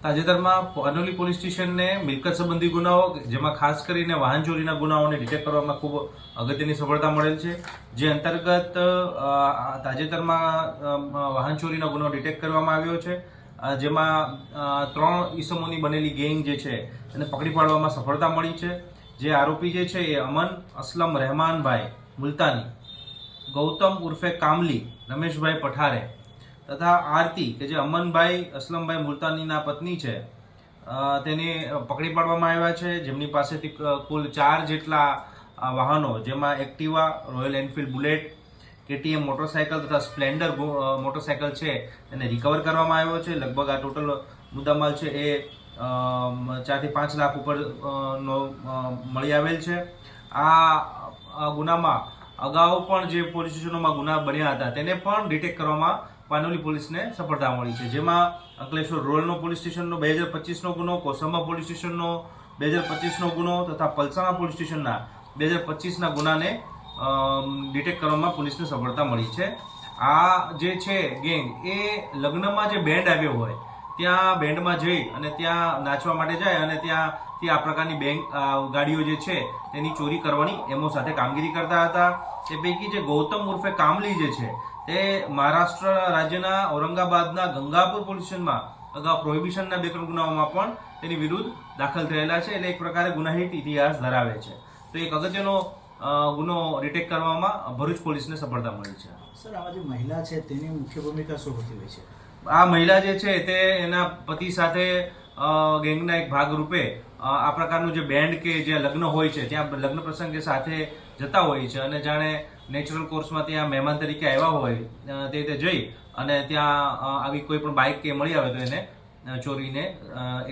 તાજેતરમાં પાનોલી પોલીસ સ્ટેશનને મિલકત સંબંધી ગુનાઓ જેમાં ખાસ કરીને વાહન ચોરીના ગુનાઓને ડિટેક્ટ કરવામાં ખૂબ અગત્યની સફળતા મળેલ છે, જે અંતર્ગત તાજેતરમાં વાહન ચોરીના ગુનો ડિટેક્ટ કરવામાં આવ્યો છે, જેમાં 3 ઈસમોની બનેલી ગેંગ જે છે એને પકડી પાડવામાં સફળતા મળી છે। જે આરોપી જે છે એ અમન અસલમ રહેમાનભાઈ મુલતાની, ગૌતમ ઉર્ફે કામલી રમેશભાઈ પઠારે તથા આરતી કે જે અમનભાઈ અસલમભાઈ મુલતાનીના પત્ની છે, તેને પકડી પાડવામાં આવ્યા છે, જેમની પાસેથી કુલ 4 જેટલા વાહનો જેમાં Activa, royal Enfield bullet, KTM motorcycle તથા સ્પ્લેન્ડર મોટરસાયકલ છે એને રિકવર કરવામાં આવ્યો છે। લગભગ આ ટોટલ મુદ્દામાલ છે એ 4 થી 5 લાખ ઉપર નો મળી આવેલ છે। આ ગુનામાં અગાઉ પણ જે પોલીસ સ્ટેશનોમાં ગુના બન્યા હતા તેને પણ ડિટેક્ટ કરવામાં પાનોલી પોલીસને સફળતા મળી છે, જેમાં અંકલેશ્વર રોડનો પોલીસ સ્ટેશનનો 2025નો ગુનો, કોસંબા પોલીસ સ્ટેશનનો 2025નો ગુનો તથા પલસાણા પોલીસ સ્ટેશનના 2025ના ગુનાને ડિટેક્ટ કરવામાં પોલીસને સફળતા મળી છે। આ જે છે ગેંગ એ લગ્નમાં જે બેન્ડ આવ્યો હોય ત્યાં બેન્ડમાં જઈ અને ત્યાં નાચવા માટે જાય અને ત્યાંથી આ પ્રકારની ગાડીઓ જે છે તેની ચોરી કરવાની એમો સાથે કામગીરી કરતા હતા। તે પૈકી જે ગૌતમ ઉર્ફે કામલી જે છે તે મહારાષ્ટ્ર રાજ્યના ઔરંગાબાદના ગંગાપુર પોલીસ સ્ટેશનમાં અગાઉ પ્રોહિબિશનના 2-3 ગુનાઓમાં પણ તેની વિરુદ્ધ દાખલ થયેલા છે, એટલે એક પ્રકારે ગુનાહિત ઇતિહાસ ધરાવે છે। તો એક અગત્યનો ગુનો ડિટેક્ટ કરવામાં ભરૂચ પોલીસને સફળતા મળી છે। સર, આ જે મહિલા છે તેની મુખ્ય ભૂમિકા શું હોતી હોય છે? આ મહિલા જે છે તે એના પતિ સાથે ગેંગના એક ભાગ રૂપે આ પ્રકારનું જે બેન્ડ કે જે લગ્ન હોય છે ત્યાં લગ્ન પ્રસંગે સાથે જતા હોય છે અને જાણે નેચરલ કોર્સમાં ત્યાં મહેમાન તરીકે આવ્યા હોય તે રીતે જઈ અને ત્યાં આવી કોઈ પણ બાઇક કે મળી આવે તો એને ચોરીને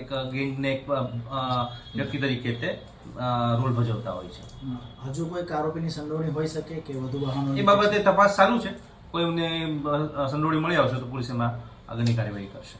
એક ગેંગને એક વ્યક્તિ તરીકે તે રોલ ભજવતા હોય છે। હજુ કોઈ આરોપીની સંડોવણી હોઈ શકે કે વધુ વાહનો? એ બાબતે તપાસ ચાલુ છે, કોઈને સંડોવણી મળી આવશે તો પોલીસ એમાં આગળની કાર્યવાહી કરશે।